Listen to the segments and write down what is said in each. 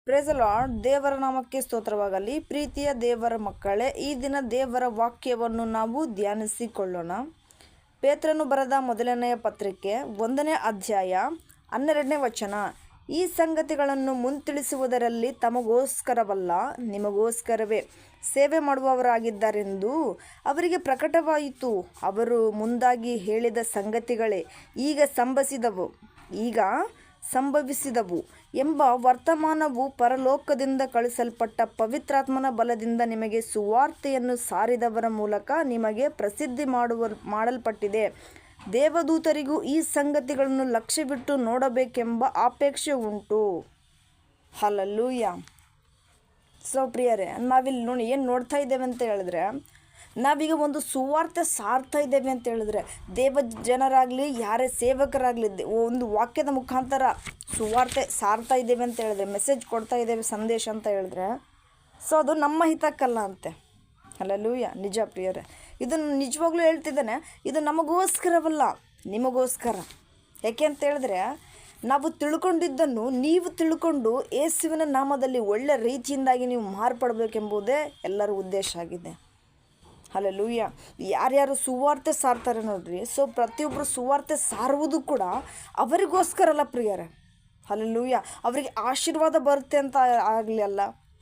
Praise the lord. ದೇವರ ನಾಮಕ್ಕೆ ಸ್ತೋತ್ರವಾಗಲಿ. ಪ್ರೀತಿಯ ದೇವರ ಮಕ್ಕಳೇ, ಈ ದಿನ ದೇವರ ವಾಕ್ಯವನ್ನು ನಾವು ಧ್ಯಾನಿಸಿಕೊಳ್ಳೋಣ. ಪೇತ್ರನು ಬರೆದ ಮೊದಲನೆಯ ಪತ್ರಿಕೆ 1ನೇ ಅಧ್ಯಾಯ 12ನೇ ವಚನ. ಈ ಸಂಗತಿಗಳನ್ನು ಮುಂತಿಳಿಸುವುದರಲ್ಲಿ ತಮಗೋಸ್ಕರವಲ್ಲ, ನಿಮಗೋಸ್ಕರವೇ ಸೇವೆ ಮಾಡುವವರಾಗಿದ್ದಾರೆಂದು ಅವರಿಗೆ ಪ್ರಕಟವಾಯಿತು. ಅವರು ಮುಂದಾಗಿ ಹೇಳಿದ ಸಂಗತಿಗಳೇ ಈಗ ಸಂಭವಿಸಿದವು ಎಂಬ ವರ್ತಮಾನವು ಪರಲೋಕದಿಂದ ಕಳುಹಿಸಲ್ಪಟ್ಟ ಪವಿತ್ರಾತ್ಮನ ಬಲದಿಂದ ನಿಮಗೆ ಸುವಾರ್ತೆಯನ್ನು ಸಾರಿದವರ ಮೂಲಕ ನಿಮಗೆ ಪ್ರಸಿದ್ಧಿ ಮಾಡಲ್ಪಟ್ಟಿದೆ. ದೇವದೂತರಿಗೂ ಈ ಸಂಗತಿಗಳನ್ನು ಲಕ್ಷ್ಯವಿಟ್ಟು ನೋಡಬೇಕೆಂಬ ಅಪೇಕ್ಷೆ ಉಂಟು. ಹಲ್ಲೆಲೂಯಾ. ಸೊ ಪ್ರಿಯರೇ, ನಾವಿಲ್ಲಿ ಏನು ನೋಡ್ತಾ ಇದ್ದೇವೆ ಅಂತ ಹೇಳಿದ್ರೆ, ನಾವೀಗ ಒಂದು ಸುವಾರ್ತೆ ಸಾರ್ತಾ ಇದ್ದೇವೆ ಅಂತ ಹೇಳಿದ್ರೆ, ದೇವ ಜನರಾಗಲಿ ಯಾರೇ ಸೇವಕರಾಗಲಿ ಒಂದು ವಾಕ್ಯದ ಮುಖಾಂತರ ಸುವಾರ್ತೆ ಸಾರ್ತಾ ಇದ್ದೇವೆ ಅಂತ ಹೇಳಿದ್ರೆ, ಮೆಸೇಜ್ ಕೊಡ್ತಾ ಇದ್ದೇವೆ, ಸಂದೇಶ ಅಂತ ಹೇಳಿದ್ರೆ, ಸೊ ಅದು ನಮ್ಮ ಹಿತಕ್ಕಲ್ಲ ಅಂತೆ. ಹಲ್ಲೆಲೂಯಾ. ನಿಜ ಪ್ರಿಯರೇ, ಇದನ್ನು ನಿಜವಾಗ್ಲೂ ಹೇಳ್ತಿದ್ದಾನೆ, ಇದು ನಮಗೋಸ್ಕರವಲ್ಲ, ನಿಮಗೋಸ್ಕರ. ಯಾಕೆ ಅಂತ ಹೇಳಿದ್ರೆ, ನಾವು ತಿಳ್ಕೊಂಡಿದ್ದನ್ನು ನೀವು ತಿಳ್ಕೊಂಡು ಯೇಸುವಿನ ನಾಮದಲ್ಲಿ ಒಳ್ಳೆ ರೀತಿಯಿಂದಾಗಿ ನೀವು ಮಾರ್ಪಡಬೇಕೆಂಬುದೇ ಎಲ್ಲರ ಉದ್ದೇಶ ಆಗಿದೆ. ಹಲ್ಲೆಲೂಯಾ. ಯಾರ್ಯಾರು ಸುವಾರ್ತೆ ಸಾರ್ತಾರೆ ನೋಡ್ರಿ, ಸೊ ಪ್ರತಿಯೊಬ್ಬರು ಸುವಾರ್ತೆ ಸಾರುವುದು ಕೂಡ ಅವರಿಗೋಸ್ಕರ ಅಲ್ಲ ಪ್ರಿಯರೇ. ಹಲ್ಲೆಲೂಯಾ. ಅವರಿಗೆ ಆಶೀರ್ವಾದ ಬರುತ್ತೆ ಅಂತ ಆಗಲಿ ಅಲ್ಲ,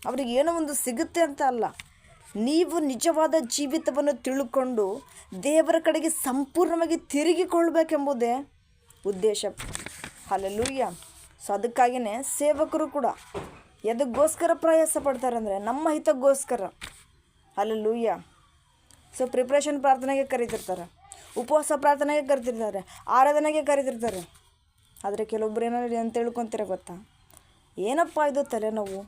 ಅವ್ರಿಗೆ ಏನೋ ಒಂದು ಸಿಗುತ್ತೆ ಅಂತ ಅಲ್ಲ. ನೀವು ನಿಜವಾದ ಜೀವಿತವನ್ನು ತಿಳ್ಕೊಂಡು ದೇವರ ಕಡೆಗೆ ಸಂಪೂರ್ಣವಾಗಿ ತಿರುಗಿಕೊಳ್ಬೇಕೆಂಬುದೇ ಉದ್ದೇಶ. ಹಲ್ಲೆಲೂಯಾ. ಸೊ ಅದಕ್ಕಾಗಿಯೇ ಸೇವಕರು ಕೂಡ ಎದಕ್ಕೋಸ್ಕರ ಪ್ರಯಾಸ ಪಡ್ತಾರೆ ಅಂದರೆ ನಮ್ಮ ಹಿತಕ್ಕೋಸ್ಕರ. ಹಲ್ಲೆಲೂಯಾ. ಸೊ ಪ್ರಿಪ್ರೇಷನ್ ಪ್ರಾರ್ಥನೆಗೆ ಕರೀತಿರ್ತಾರೆ, ಉಪವಾಸ ಪ್ರಾರ್ಥನೆಗೆ ಕರಿತಿರ್ತಾರೆ, ಆರಾಧನೆಗೆ ಕರೀತಿರ್ತಾರೆ. ಆದರೆ ಕೆಲವೊಬ್ಬರು ಏನಾದ್ರು ಅಂತ ತಿಳ್ಕೊತೀರ ಗೊತ್ತಾ, ಏನಪ್ಪ ಇದು ತಲೆನೋವು,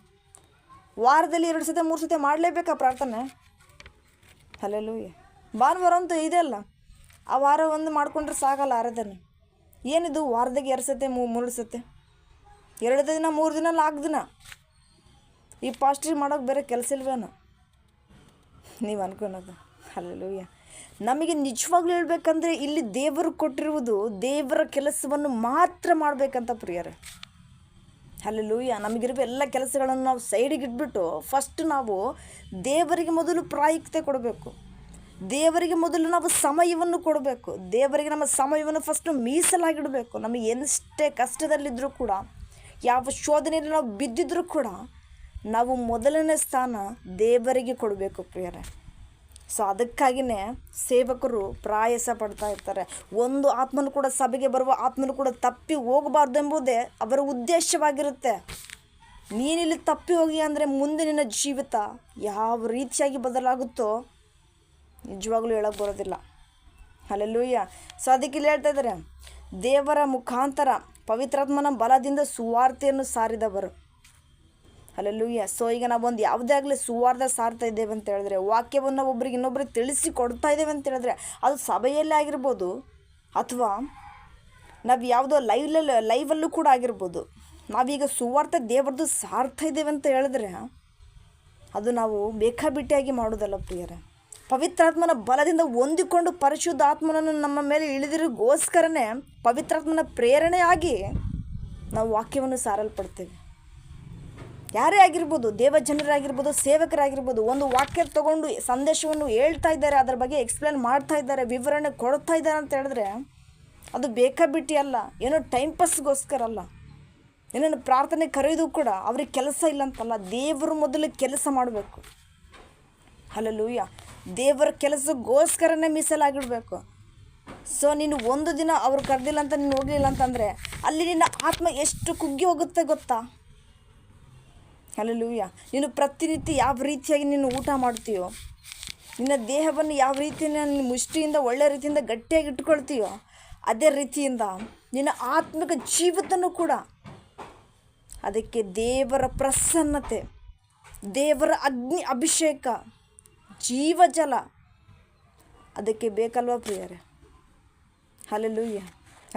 ವಾರದಲ್ಲಿ 2 ಸತಿ 3 ಸತಿ ಮಾಡಲೇಬೇಕಾ ಪ್ರಾರ್ಥನೆ? ಹಲ್ಲೆಲೂಯಾ. ಭಾನುವಾರ ಅಂತೂ ಇದೆ ಅಲ್ಲ, ಆ ವಾರ ಒಂದು ಮಾಡಿಕೊಂಡ್ರೆ ಸಾಗಲ್ಲ ಆರಾಧನೆ. ಏನಿದು ವಾರದಾಗೆ 2 ಸತಿ 3 ಸತಿ, 2 ದಿನ 3 ದಿನ 4 ದಿನ ಈ ಪಾಸ್ಟ್ರಿ ಮಾಡೋಕೆ ಬೇರೆ ಕೆಲಸ ಇಲ್ವೇನೋ ನೀವು ಅನ್ಕೊಳೋದು. ಹಲ್ಲೆಲೂಯಾ. ನಮಗೆ ನಿಜವಾಗ್ಲೂ ಹೇಳ್ಬೇಕಂದ್ರೆ ಇಲ್ಲಿ ದೇವರು ಕೊಟ್ಟಿರುವುದು ದೇವರ ಕೆಲಸವನ್ನು ಮಾತ್ರ ಮಾಡಬೇಕಂತ ಪ್ರಿಯರೇ. ಹಲ್ಲೆಲೂಯಾ. ನಮಗಿರುವ ಎಲ್ಲ ಕೆಲಸಗಳನ್ನು ನಾವು ಸೈಡಿಗೆ ಇಟ್ಬಿಟ್ಟು ಫಸ್ಟ್ ನಾವು ದೇವರಿಗೆ ಮೊದಲು ಪ್ರಾಯುಕ್ತೆ ಕೊಡಬೇಕು. ದೇವರಿಗೆ ಮೊದಲು ನಾವು ಸಮಯವನ್ನು ಕೊಡಬೇಕು. ದೇವರಿಗೆ ನಮ್ಮ ಸಮಯವನ್ನು ಫಸ್ಟು ಮೀಸಲಾಗಿಡಬೇಕು. ನಮಗೆ ಎಷ್ಟೇ ಕಷ್ಟದಲ್ಲಿದ್ದರೂ ಕೂಡ, ಯಾವ ಶೋಧನೆಯಲ್ಲಿ ನಾವು ಬಿದ್ದಿದ್ರೂ ಕೂಡ ನಾವು ಮೊದಲನೇ ಸ್ಥಾನ ದೇವರಿಗೆ ಕೊಡಬೇಕು ಪ್ರಿಯರೇ. ಸೊ ಅದಕ್ಕಾಗಿಯೇ ಸೇವಕರು ಪ್ರಯಾಸ ಪಡ್ತಾ ಇರ್ತಾರೆ. ಒಂದು ಆತ್ಮನು ಕೂಡ, ಸಭೆಗೆ ಬರುವ ಆತ್ಮನು ಕೂಡ ತಪ್ಪಿ ಹೋಗಬಾರ್ದು ಎಂಬುದೇ ಅವರ ಉದ್ದೇಶವಾಗಿರುತ್ತೆ. ನೀನಿಲ್ಲಿ ತಪ್ಪಿ ಹೋಗಿ ಅಂದರೆ ಮುಂದೆ ನಿನ್ನ ಜೀವಿತ ಯಾವ ರೀತಿಯಾಗಿ ಬದಲಾಗುತ್ತೋ ನಿಜವಾಗ್ಲೂ ಹೇಳೋಕ್ಕೆ ಬರೋದಿಲ್ಲ. ಹಲ್ಲೆಲೂಯಾ. ಸೊ ಅದಕ್ಕೆ ಇಲ್ಲಿ ಹೇಳ್ತಾ ಇದ್ದಾರೆ, ದೇವರ ಮುಖಾಂತರ ಪವಿತ್ರಾತ್ಮನ ಬಲದಿಂದ ಸುವಾರ್ತೆಯನ್ನು ಸಾರಿದವರು. ಹಲ್ಲೆಲೂಯಾ. ಸೊ ಈಗ ನಾವೊಂದು ಯಾವುದೇ ಆಗಲಿ ಸುವಾರ್ತೆ ಸಾರ್ತಾ ಇದ್ದೇವೆ ಅಂತ ಹೇಳಿದ್ರೆ, ವಾಕ್ಯವನ್ನು ಒಬ್ರಿಗೆ ಇನ್ನೊಬ್ರಿಗೆ ತಿಳಿಸಿ ಕೊಡ್ತಾ ಇದ್ದೇವೆ ಅಂತ ಹೇಳಿದ್ರೆ, ಅದು ಸಭೆಯಲ್ಲೇ ಆಗಿರ್ಬೋದು ಅಥವಾ ನಾವು ಯಾವುದೋ ಲೈವಲ್ಲೂ ಕೂಡ ಆಗಿರ್ಬೋದು. ನಾವೀಗ ಸುವಾರ್ತೆ ದೇವರದ್ದು ಸಾರ್ತಾ ಇದ್ದೇವೆ ಅಂತ ಹೇಳಿದ್ರೆ ಅದು ನಾವು ಬೇಕಾಬಿಟ್ಟಿಯಾಗಿ ಮಾಡೋದಲ್ಲ ಪ್ರಿಯರೇ. ಪವಿತ್ರಾತ್ಮನ ಬಲದಿಂದ ಹೊಂದಿಕೊಂಡು ಪರಿಶುದ್ಧ ಆತ್ಮನನ್ನು ನಮ್ಮ ಮೇಲೆ ಇಳಿದಿರೋಗೋಸ್ಕರನೇ ಪವಿತ್ರಾತ್ಮನ ಪ್ರೇರಣೆಯಾಗಿ ನಾವು ವಾಕ್ಯವನ್ನು ಸಾರಲ್ಪಡ್ತೇವೆ. ಯಾರೇ ಆಗಿರ್ಬೋದು, ದೇವ ಜನರಾಗಿರ್ಬೋದು, ಸೇವಕರಾಗಿರ್ಬೋದು, ಒಂದು ವಾಕ್ಯ ತಗೊಂಡು ಸಂದೇಶವನ್ನು ಹೇಳ್ತಾ ಇದ್ದಾರೆ, ಅದರ ಬಗ್ಗೆ ಎಕ್ಸ್ಪ್ಲೇನ್ ಮಾಡ್ತಾ ಇದ್ದಾರೆ, ವಿವರಣೆ ಕೊಡ್ತಾ ಇದ್ದಾರೆ ಅಂತ ಹೇಳಿದ್ರೆ ಅದು ಬೇಕಾಬಿಟ್ಟಿ ಅಲ್ಲ, ಏನೋ ಟೈಮ್ ಪಾಸ್ಗೋಸ್ಕರ ಅಲ್ಲ. ಏನೇನು ಪ್ರಾರ್ಥನೆ ಕರೆಯೋದು ಕೂಡ ಅವ್ರಿಗೆ ಕೆಲಸ ಇಲ್ಲ ಅಂತಲ್ಲ, ದೇವರು ಮೊದಲು ಕೆಲಸ ಮಾಡಬೇಕು. ಹಲ್ಲೆಲೂಯಾ. ದೇವರ ಕೆಲಸಕ್ಕೋಸ್ಕರನೇ ಮೀಸಲಾಗಿಡಬೇಕು. ಸೊ ನೀನು ಒಂದು ದಿನ ಅವ್ರು ಕರೆದಿಲ್ಲ ಅಂತ ನೀನು ಹೋಗಲಿಲ್ಲ ಅಂತಂದರೆ ಅಲ್ಲಿ ನಿನ್ನ ಆತ್ಮ ಎಷ್ಟು ಕುಗ್ಗಿ ಹೋಗುತ್ತೆ ಗೊತ್ತಾ? ಹಲ್ಲೆಲೂಯಾ. ನೀನು ಪ್ರತಿನಿತ್ಯ ಯಾವ ರೀತಿಯಾಗಿ ನೀನು ಊಟ ಮಾಡ್ತೀಯೋ, ನಿನ್ನ ದೇಹವನ್ನು ಯಾವ ರೀತಿಯಿಂದ ನಿನ್ನ ಮುಷ್ಟಿಯಿಂದ ಒಳ್ಳೆಯ ರೀತಿಯಿಂದ ಗಟ್ಟಿಯಾಗಿ ಇಟ್ಕೊಳ್ತೀಯೋ, ಅದೇ ರೀತಿಯಿಂದ ನಿನ್ನ ಆತ್ಮಿಕ ಜೀವಿತನೂ ಕೂಡ ಅದಕ್ಕೆ ದೇವರ ಪ್ರಸನ್ನತೆ, ದೇವರ ಅಗ್ನಿ ಅಭಿಷೇಕ, ಜೀವಜಲ ಅದಕ್ಕೆ ಬೇಕಲ್ವಾ ಪ್ರಿಯರೇ? ಹಲ್ಲೆಲೂಯಾ.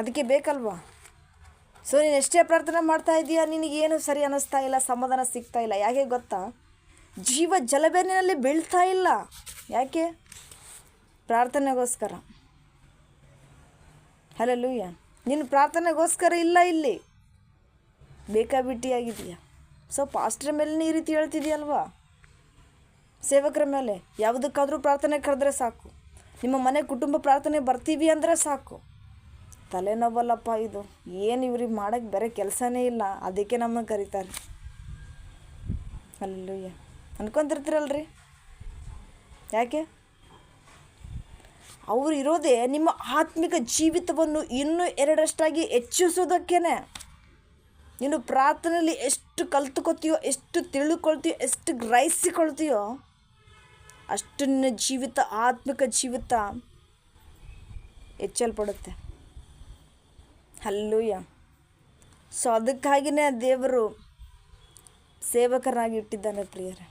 ಅದಕ್ಕೆ ಬೇಕಲ್ವಾ? ಸೊ ನೀನು ಎಷ್ಟೇ ಪ್ರಾರ್ಥನೆ ಮಾಡ್ತಾ ಇದೀಯಾ, ನಿನಗೇನು ಸರಿ ಅನ್ನಿಸ್ತಾ ಇಲ್ಲ, ಸಮಾಧಾನ ಸಿಗ್ತಾ ಇಲ್ಲ. ಯಾಕೆ ಗೊತ್ತಾ? ಜೀವ ಜಲಬೇರಿನಲ್ಲಿ ಬೀಳ್ತಾ ಇಲ್ಲ. ಯಾಕೆ? ಪ್ರಾರ್ಥನೆಗೋಸ್ಕರ. ಹಲ್ಲೆಲೂಯಾ. ನೀನು ಪ್ರಾರ್ಥನೆಗೋಸ್ಕರ ಇಲ್ಲ, ಇಲ್ಲಿ ಬೇಕಾಬಿಟ್ಟಿಯಾಗಿದೆಯಾ? ಸೊ ಪಾಸ್ಟ್ರ ಮೇಲೆ ಈ ರೀತಿ ಹೇಳ್ತಿದೆಯಲ್ವಾ, ಸೇವಕರ ಮೇಲೆ ಯಾವುದಕ್ಕಾದರೂ ಪ್ರಾರ್ಥನೆ ಕರೆದ್ರೆ ಸಾಕು, ನಿಮ್ಮ ಮನೆ ಕುಟುಂಬ ಪ್ರಾರ್ಥನೆ ಬರ್ತೀವಿ ಅಂದರೆ ಸಾಕು. ತಲೆನೋವಲ್ಲಪ್ಪ ಇದು, ಏನು ಇವ್ರಿಗೆ ಮಾಡೋಕ್ಕೆ ಬೇರೆ ಕೆಲಸನೇ ಇಲ್ಲ, ಅದಕ್ಕೆ ನಮ್ಮನ್ನು ಕರೀತಾರೆ. ಅಲ್ಲೂಯ್ಯ ಅನ್ಕೊತಿರ್ತೀರಲ್ರಿ. ಯಾಕೆ? ಅವರು ಇರೋದೇ ನಿಮ್ಮ ಆತ್ಮಿಕ ಜೀವಿತವನ್ನು ಇನ್ನೂ ಎರಡಷ್ಟಾಗಿ ಹೆಚ್ಚಿಸೋದಕ್ಕೇನೆ. ನೀನು ಪ್ರಾರ್ಥನೆಯಲ್ಲಿ ಎಷ್ಟು ಕಲ್ತ್ಕೊತೀಯೋ, ಎಷ್ಟು ತಿಳ್ಕೊಳ್ತೀಯೋ, ಎಷ್ಟು ಗ್ರಹಿಸಿಕೊಳ್ತೀಯೋ, ಅಷ್ಟು ನಿನ್ನ ಜೀವಿತ, ಆತ್ಮಿಕ ಜೀವಿತ ಹೆಚ್ಚಲ್ಪಡುತ್ತೆ. ಹಲ್ಲೂಯ್ಯ. ಸೊ ಅದಕ್ಕಾಗಿಯೇ ದೇವರು ಸೇವಕರಾಗಿ ಇಟ್ಟಿದ್ದಾನೆ ಪ್ರಿಯರೇ.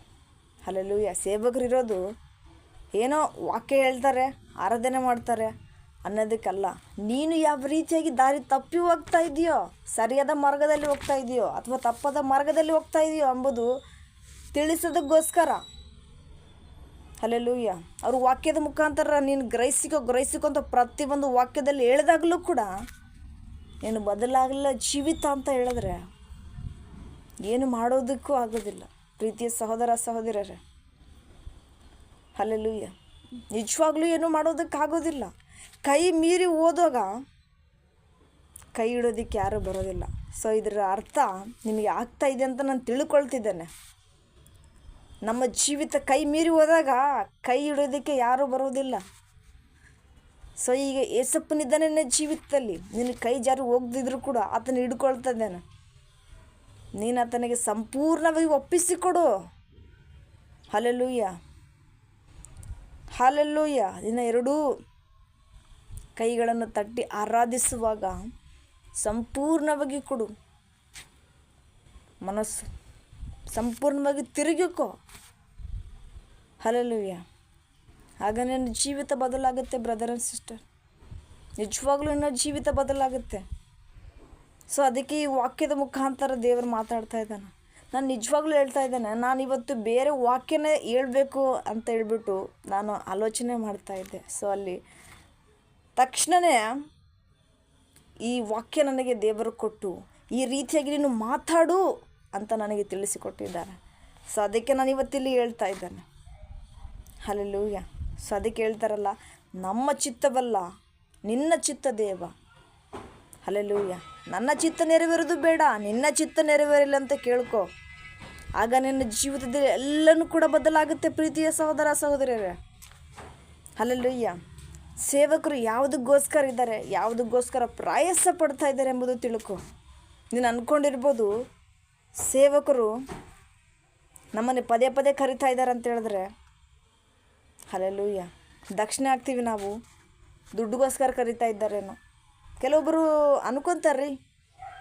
ಹಲ್ಲೂಯ್ಯ. ಸೇವಕರಿರೋದು ಏನೋ ವಾಕ್ಯ ಹೇಳ್ತಾರೆ, ಆರಾಧನೆ ಮಾಡ್ತಾರೆ ಅನ್ನೋದಕ್ಕಲ್ಲ. ನೀನು ಯಾವ ರೀತಿಯಾಗಿ ದಾರಿ ತಪ್ಪಿ ಹೋಗ್ತಾ ಇದೆಯೋ, ಸರಿಯಾದ ಮಾರ್ಗದಲ್ಲಿ ಹೋಗ್ತಾ ಇದೆಯೋ ಅಥವಾ ತಪ್ಪದ ಮಾರ್ಗದಲ್ಲಿ ಹೋಗ್ತಾ ಇದೆಯೋ ಎಂಬುದು ತಿಳಿಸೋದಕ್ಕೋಸ್ಕರ. ಹಲ್ಲೆಲೂಯ್ಯ. ಅವರು ವಾಕ್ಯದ ಮುಖಾಂತರ ನೀನು ಗ್ರಹಿಸಿಕೊ ಅಂತ ಪ್ರತಿಯೊಂದು ವಾಕ್ಯದಲ್ಲಿ ಹೇಳಿದಾಗಲೂ ಕೂಡ ನೀನು ಬದಲಾಗಲಿಲ್ಲ ಜೀವಿತ ಅಂತ ಹೇಳಿದ್ರೆ ಏನು ಮಾಡೋದಕ್ಕೂ ಆಗೋದಿಲ್ಲ ಪ್ರೀತಿಯ ಸಹೋದರ ಸಹೋದರರೇ. ಹಲ್ಲೆಲೂಯ್ಯ. ನಿಜವಾಗ್ಲೂ ಏನೂ ಮಾಡೋದಕ್ಕಾಗೋದಿಲ್ಲ. ಕೈ ಮೀರಿ ಹೋದಾಗ ಕೈ ಇಡೋದಕ್ಕೆ ಯಾರೂ ಬರೋದಿಲ್ಲ. ಸೊ ಇದರ ಅರ್ಥ ನಿಮಗೆ ಆಗ್ತಾ ಇದೆ ಅಂತ ನಾನು ತಿಳ್ಕೊಳ್ತಿದ್ದೇನೆ. ನಮ್ಮ ಜೀವಿತ ಕೈ ಮೀರಿ ಹೋದಾಗ ಕೈ ಇಡೋದಕ್ಕೆ ಯಾರೂ ಬರೋದಿಲ್ಲ. ಸೊ ಈಗ ಏಸಪ್ಪನಿದ್ದಾನೆ ನಿನ್ನ ಜೀವಿತದಲ್ಲಿ, ನಿನ್ನ ಕೈ ಜಾರಿ ಹೋಗ್ದಿದ್ರು ಕೂಡ ಆತನ ಹಿಡ್ಕೊಳ್ತಾ ಇದ್ದಾನೆ. ನೀನು ಆತನಿಗೆ ಸಂಪೂರ್ಣವಾಗಿ ಒಪ್ಪಿಸಿಕೊಡು. ಹಲ್ಲೆಲೂಯ್ಯ. ಹಲ್ಲೆಲೂಯ್ಯ. ನಿನ್ನ ಎರಡೂ ಕೈಗಳನ್ನು ತಟ್ಟಿ ಆರಾಧಿಸುವಾಗ ಸಂಪೂರ್ಣವಾಗಿ ಕೊಡು. ಮನಸ್ಸು ಸಂಪೂರ್ಣವಾಗಿ ತಿರುಗಿಕೋ. ಹಲ್ಲೆಲೂಯ್ಯ. ಆಗ ನನ್ನ ಜೀವಿತ ಬದಲಾಗುತ್ತೆ ಬ್ರದರ್ ಆ್ಯಂಡ್ ಸಿಸ್ಟರ್. ನಿಜವಾಗ್ಲೂ ನನ್ನ ಜೀವಿತ ಬದಲಾಗುತ್ತೆ. ಸೊ ಅದಕ್ಕೆ ಈ ವಾಕ್ಯದ ಮುಖಾಂತರ ದೇವರು ಮಾತಾಡ್ತಾ ಇದ್ದಾನೆ. ನಾನು ನಿಜವಾಗ್ಲೂ ಹೇಳ್ತಾ ಇದ್ದೇನೆ, ನಾನಿವತ್ತು ಬೇರೆ ವಾಕ್ಯನೇ ಹೇಳ್ಬೇಕು ಅಂತ ಹೇಳ್ಬಿಟ್ಟು ನಾನು ಆಲೋಚನೆ ಮಾಡ್ತಾಯಿದ್ದೆ. ಸೊ ಅಲ್ಲಿ ತಕ್ಷಣವೇ ಈ ವಾಕ್ಯ ನನಗೆ ದೇವರು ಕೊಟ್ಟು ಈ ರೀತಿಯಾಗಿ ನೀನು ಮಾತಾಡು ಅಂತ ನನಗೆ ತಿಳಿಸಿಕೊಟ್ಟಿದ್ದಾರೆ. ಸೊ ಅದಕ್ಕೆ ನಾನು ಇವತ್ತಿಲ್ಲಿ ಹೇಳ್ತಾ ಇದ್ದೇನೆ. ಹಲ್ಲೆಲೂಯ್ಯ. ಸೊ ಅದಕ್ಕೆ ಹೇಳ್ತಾರಲ್ಲ, ನಮ್ಮ ಚಿತ್ತವಲ್ಲ ನಿನ್ನ ಚಿತ್ತ ದೇವ. ಹಲ್ಲೆಲೂಯ್ಯ. ನನ್ನ ಚಿತ್ತ ನೆರವೇರೋದು ಬೇಡ, ನಿನ್ನ ಚಿತ್ತ ನೆರವೇರಿಲ್ಲ ಅಂತ ಕೇಳ್ಕೊ. ಆಗ ನಿನ್ನ ಜೀವಿತದಲ್ಲಿ ಎಲ್ಲನೂ ಕೂಡ ಬದಲಾಗುತ್ತೆ ಪ್ರೀತಿಯ ಸಹೋದರ ಸಹೋದರಿಯರೇ. ಹಲ್ಲೆಲೂಯ್ಯ. ಸೇವಕರು ಯಾವುದಕ್ಕೋಸ್ಕರ ಇದ್ದಾರೆ, ಯಾವುದಕ್ಕೋಸ್ಕರ ಪ್ರಯಾಸ ಪಡ್ತಾ ಇದ್ದಾರೆ ಎಂಬುದು ತಿಳ್ಕೊ. ನೀನು ಅಂದ್ಕೊಂಡಿರ್ಬೋದು ಸೇವಕರು ನಮ್ಮನ್ನು ಪದೇ ಪದೇ ಕರಿತಾ ಇದ್ದಾರೆ ಅಂತ ಹೇಳಿದ್ರೆ, ಹಲ್ಲೆಲೂಯ್ಯ, ದಕ್ಷಿಣ ಆಗ್ತೀವಿ ನಾವು, ದುಡ್ಡುಗೋಸ್ಕರ ಕರಿತಾ ಇದ್ದಾರೇನೋ ಕೆಲವೊಬ್ಬರು ಅನ್ಕೊತಾರೆ.